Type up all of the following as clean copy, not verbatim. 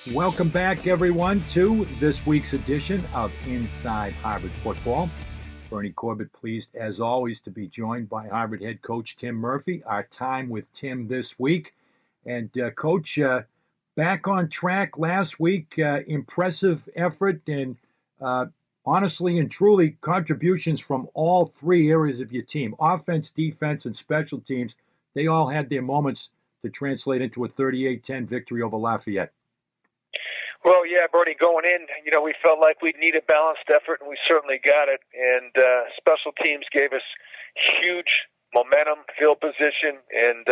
Welcome back, everyone, to this week's edition of Inside Harvard Football. Bernie Corbett pleased, as always, to be joined by Harvard head coach Tim Murphy. Our time with Tim this week. And, Coach, back on track last week. Impressive effort and, honestly and truly, contributions from all three areas of your team. Offense, defense, and special teams. They all had their moments to translate into a 38-10 victory over Lafayette. Well, yeah, Bernie, going in, we felt like we needed balanced effort, and we certainly got it. And special teams gave us huge momentum, field position, and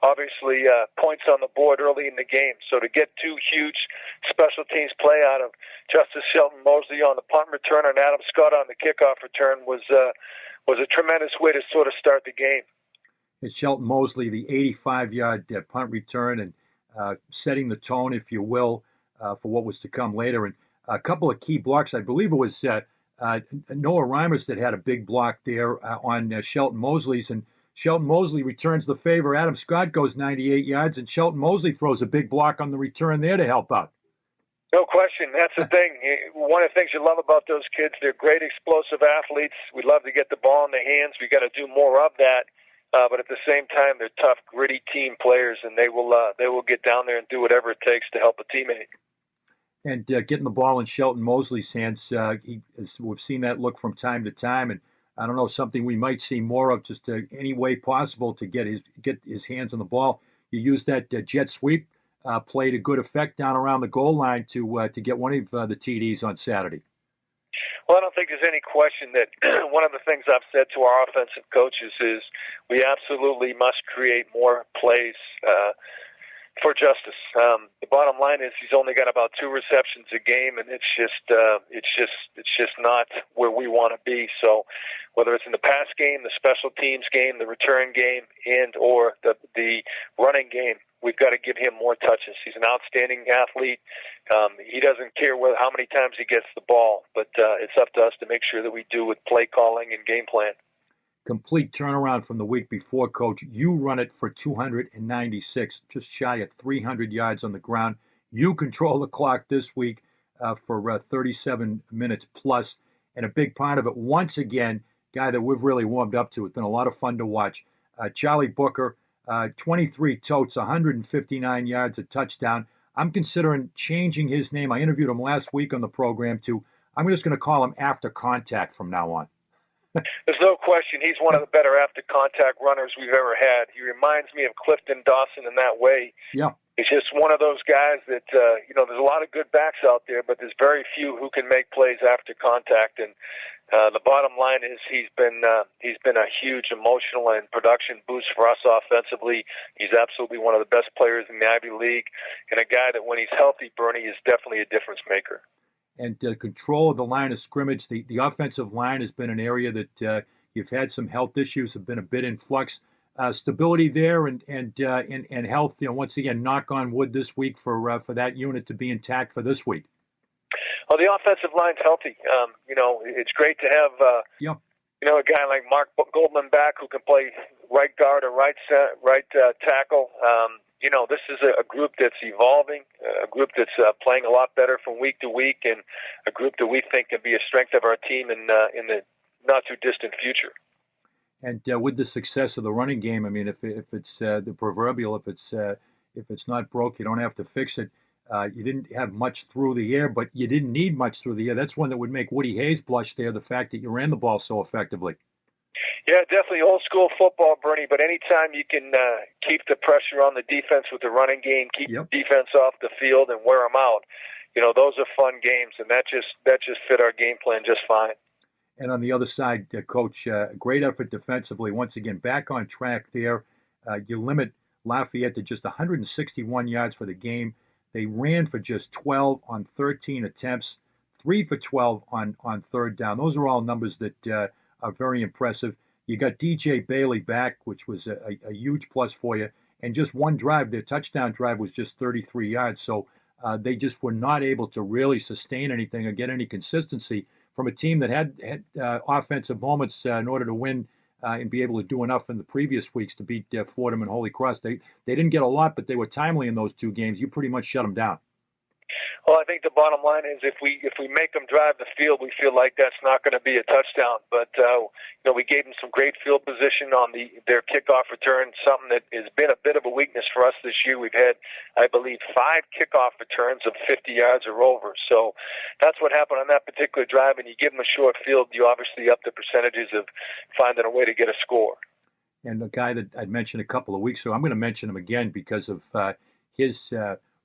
obviously points on the board early in the game. So to get two huge special teams play out of Justice Shelton Mosley on the punt return and Adam Scott on the kickoff return was a tremendous way to sort of start the game. It's Shelton Mosley, the 85-yard punt return, and setting the tone, if you will, for what was to come later. And a couple of key blocks. I believe it was Noah Reimers that had a big block there on Shelton Mosley's. And Shelton Mosley returns the favor. Adam Scott goes 98 yards, and Shelton Mosley throws a big block on the return there to help out. No question. That's the thing. One of the things you love about those kids, they're great explosive athletes. We love to get the ball in their hands. We got to do more of that. But at the same time, they're tough, gritty team players, and they will get down there and do whatever it takes to help a teammate. And getting the ball in Shelton Mosley's hands, we've seen that look from time to time, and I don't know, something we might see more of, just any way possible to get his hands on the ball. You use that jet sweep play to good effect down around the goal line to get one of the TDs on Saturday. Well, I don't think there's any question that one of the things I've said to our offensive coaches is we absolutely must create more plays for Justice. The bottom line is he's only got about 2 receptions a game, and it's just not where we want to be. So whether it's in the pass game, the special teams game, the return game, and or the running game, we've got to give him more touches. He's an outstanding athlete. He doesn't care how many times he gets the ball, but it's up to us to make sure that we do with play calling and game plan. Complete turnaround from the week before, Coach. You run it for 296, just shy of 300 yards on the ground. You control the clock this week for 37 minutes plus, and a big part of it, once again, guy that we've really warmed up to. It's been a lot of fun to watch. Charlie Booker, 23 totes, 159 yards, a touchdown. I'm considering changing his name. I interviewed him last week on the program to, I'm just going to call him After Contact from now on. There's no question he's one of the better after-contact runners we've ever had. He reminds me of Clifton Dawson in that way. Yeah. He's just one of those guys that, there's a lot of good backs out there, but there's very few who can make plays after contact. And the bottom line is he's been a huge emotional and production boost for us offensively. He's absolutely one of the best players in the Ivy League, and a guy that when he's healthy, Bernie, is definitely a difference maker. And control of the line of scrimmage. The offensive line has been an area that you've had some health issues, have been a bit in flux. Stability there and health. Once again, knock on wood this week for that unit to be intact for this week. Well, the offensive line's healthy. It's great to have a guy like Mark Goldman back who can play right guard or right tackle. This is a group that's evolving, a group that's playing a lot better from week to week, and a group that we think can be a strength of our team in the not-too-distant future. And with the success of the running game, I mean, if it's the proverbial, if it's not broke, you don't have to fix it. You didn't have much through the air, but you didn't need much through the air. That's one that would make Woody Hayes blush there, the fact that you ran the ball so effectively. Yeah, definitely old school football, Bernie, but anytime you can keep the pressure on the defense with the running game, keep the defense off the field and wear them out, those are fun games, and that just fit our game plan just fine. And on the other side, Coach, great effort defensively. Once again, back on track there. You limit Lafayette to just 161 yards for the game. They ran for just 12 on 13 attempts, 3 for 12 on third down. Those are all numbers that are very impressive. You got DJ Bailey back, which was a huge plus for you. And just one drive, their touchdown drive was just 33 yards. So they just were not able to really sustain anything or get any consistency from a team that had offensive moments in order to win and be able to do enough in the previous weeks to beat Fordham and Holy Cross. They didn't get a lot, but they were timely in those two games. You pretty much shut them down. Well, I think the bottom line is if we make them drive the field, we feel like that's not going to be a touchdown. But we gave them some great field position on their kickoff return, something that has been a bit of a weakness for us this year. We've had, I believe, 5 kickoff returns of 50 yards or over. So that's what happened on that particular drive. And you give them a short field, you obviously up the percentages of finding a way to get a score. And the guy that I'd mentioned a couple of weeks ago, I'm going to mention him again because of his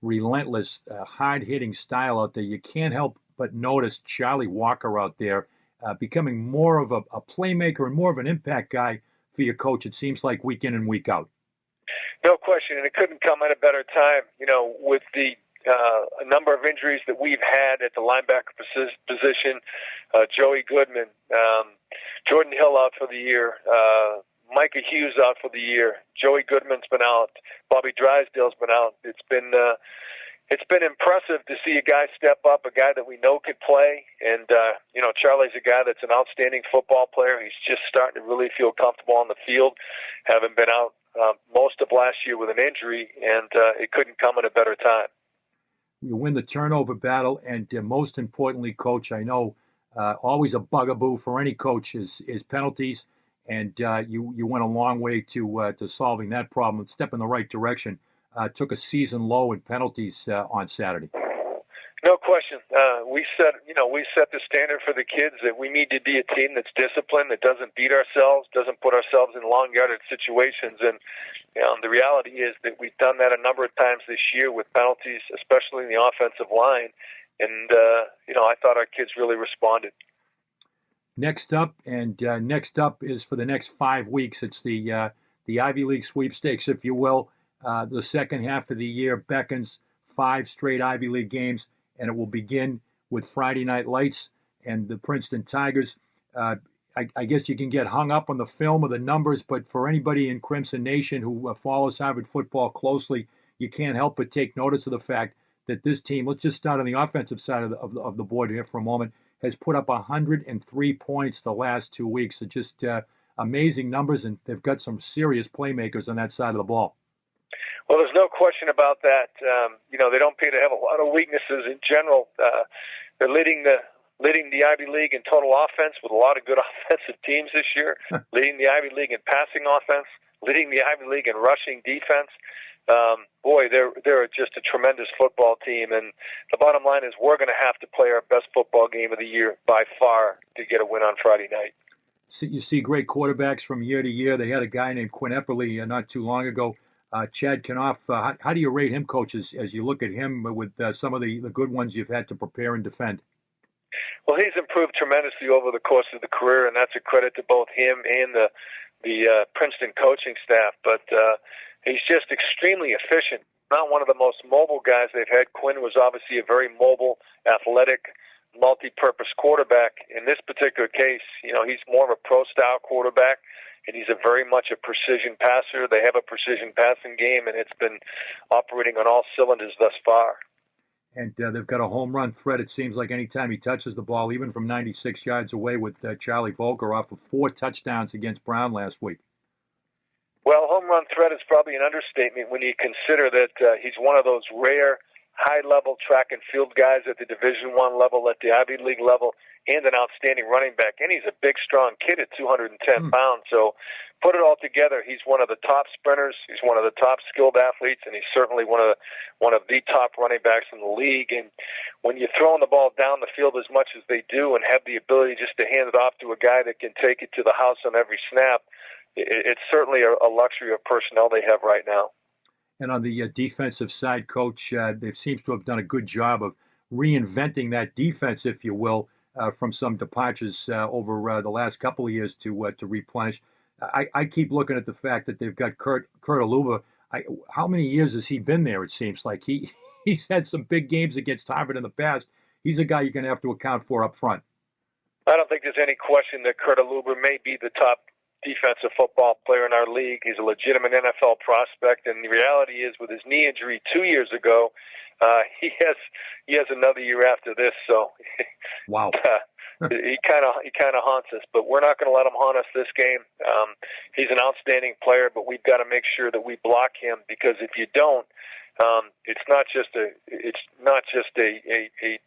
relentless, hard-hitting style out there. You can't help but notice Charlie Walker out there becoming more of a playmaker and more of an impact guy for your coach, it seems like, week in and week out. No question, and it couldn't come at a better time. With the a number of injuries that we've had at the linebacker position, Joey Goodman, Jordan Hill out for the year, Micah Hughes out for the year. Joey Goodman's been out. Bobby Drysdale's been out. It's been impressive to see a guy step up, a guy that we know can play. And Charlie's a guy that's an outstanding football player. He's just starting to really feel comfortable on the field, having been out most of last year with an injury, and it couldn't come at a better time. You win the turnover battle, and most importantly, Coach, I know always a bugaboo for any coach is penalties. And you went a long way to solving that problem. Step in the right direction. Took a season low in penalties on Saturday. No question. We set the standard for the kids that we need to be a team that's disciplined, that doesn't beat ourselves, doesn't put ourselves in long yardage situations. And the reality is that we've done that a number of times this year with penalties, especially in the offensive line. And I thought our kids really responded. Next up is for the next 5 weeks. It's the Ivy League sweepstakes, if you will. The second half of the year beckons 5 straight Ivy League games, and it will begin with Friday Night Lights and the Princeton Tigers. I guess you can get hung up on the film or the numbers, but for anybody in Crimson Nation who follows Harvard football closely, you can't help but take notice of the fact that this team, let's just start on the offensive side of the board here for a moment, has put up 103 points the last 2 weeks. It's just amazing numbers, and they've got some serious playmakers on that side of the ball. Well, there's no question about that. They don't appear to have a lot of weaknesses in general. They're leading the Ivy League in total offense with a lot of good offensive teams this year, leading the Ivy League in passing offense, leading the Ivy League in rushing defense. They're just a tremendous football team, and the bottom line is we're going to have to play our best football game of the year by far to get a win on Friday night. So you see great quarterbacks from year to year. They had a guy named Quinn Epperly not too long ago. Chad Kanoff, how do you rate him, Coach, as you look at him with some of the good ones you've had to prepare and defend? Well, he's improved tremendously over the course of the career, and that's a credit to both him and the Princeton coaching staff. But he's just extremely efficient. Not one of the most mobile guys they've had. Quinn was obviously a very mobile, athletic, multi-purpose quarterback. In this particular case, he's more of a pro-style quarterback, and he's very much a precision passer. They have a precision passing game, and it's been operating on all cylinders thus far. And they've got a home run threat, it seems like, anytime he touches the ball, even from 96 yards away with Charlie Volker off of 4 touchdowns against Brown last week. Well, home run threat is probably an understatement when you consider that he's one of those rare high-level track and field guys at the Division I level, at the Ivy League level, and an outstanding running back. And he's a big, strong kid at 210 pounds. So put it all together, he's one of the top sprinters, he's one of the top skilled athletes, and he's certainly one of the top running backs in the league. And when you're throwing the ball down the field as much as they do and have the ability just to hand it off to a guy that can take it to the house on every snap, it's certainly a luxury of personnel they have right now. And on the defensive side, Coach, they seem to have done a good job of reinventing that defense, if you will, from some departures over the last couple of years to replenish. I keep looking at the fact that they've got Kurt Aluba. How many years has he been there? It seems like he's had some big games against Harvard in the past. He's a guy you're going to have to account for up front. I don't think there's any question that Kurt Aluba may be the top defensive football player in our league. He's a legitimate NFL prospect, and the reality is, with his knee injury 2 years ago, he has another year after this. So, wow, he kind of haunts us. But we're not going to let him haunt us this game. He's an outstanding player, but we've got to make sure that we block him, because if you don't, It's not just a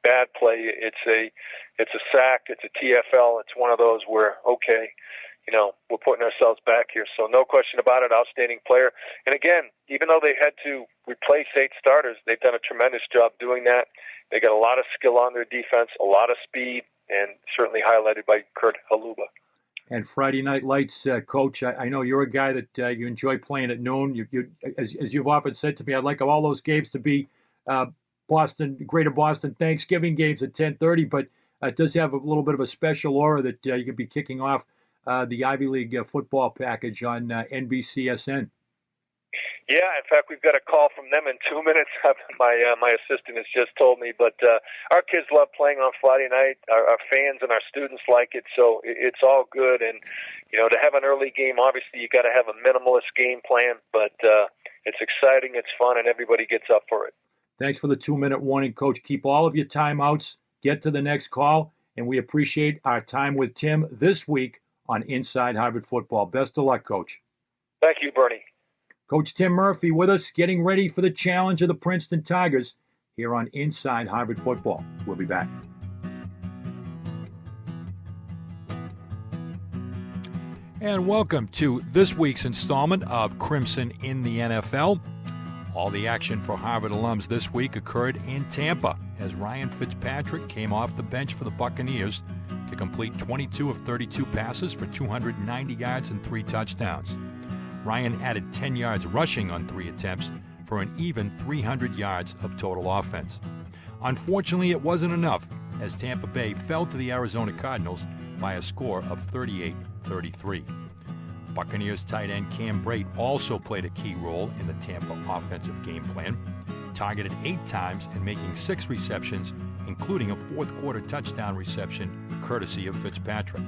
bad play. It's a sack. It's a TFL. It's one of those where, okay, we're putting ourselves back here. So no question about it, outstanding player. And again, even though they had to replace 8 starters, they've done a tremendous job doing that. They got a lot of skill on their defense, a lot of speed, and certainly highlighted by Kurt Haluba. And Friday Night Lights, Coach, I know you're a guy that you enjoy playing at noon. You, as you've often said to me, I'd like all those games to be Greater Boston Thanksgiving games at 10:30, but it does have a little bit of a special aura that you could be kicking off the Ivy League football package on NBCSN. Yeah, in fact, we've got a call from them in 2 minutes. My assistant has just told me, but our kids love playing on Friday night. Our fans and our students like it, so it's all good. And to have an early game, obviously you got to have a minimalist game plan, but it's exciting, it's fun, and everybody gets up for it. Thanks for the 2-minute warning, Coach. Keep all of your timeouts. Get to the next call, and we appreciate our time with Tim this week on Inside Harvard Football. Best of luck, Coach. Thank you, Bernie. Coach Tim Murphy with us, getting ready for the challenge of the Princeton Tigers here on Inside Harvard Football. We'll be back. And welcome to this week's installment of Crimson in the NFL. All the action for Harvard alums this week occurred in Tampa as Ryan Fitzpatrick came off the bench for the Buccaneers to complete 22 of 32 passes for 290 yards and 3 touchdowns. Ryan added 10 yards rushing on 3 attempts for an even 300 yards of total offense. Unfortunately, it wasn't enough as Tampa Bay fell to the Arizona Cardinals by a score of 38-33. Buccaneers tight end Cam Brate also played a key role in the Tampa offensive game plan, targeted 8 times and making 6 receptions, including a fourth-quarter touchdown reception courtesy of Fitzpatrick.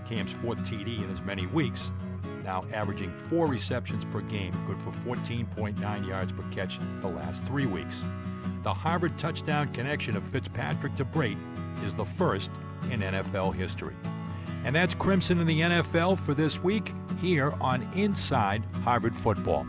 Cam's 4th TD in as many weeks, now averaging 4 receptions per game, good for 14.9 yards per catch the last 3 weeks. The Harvard touchdown connection of Fitzpatrick to Brate is the first in NFL history. And that's Crimson in the NFL for this week here on Inside Harvard Football.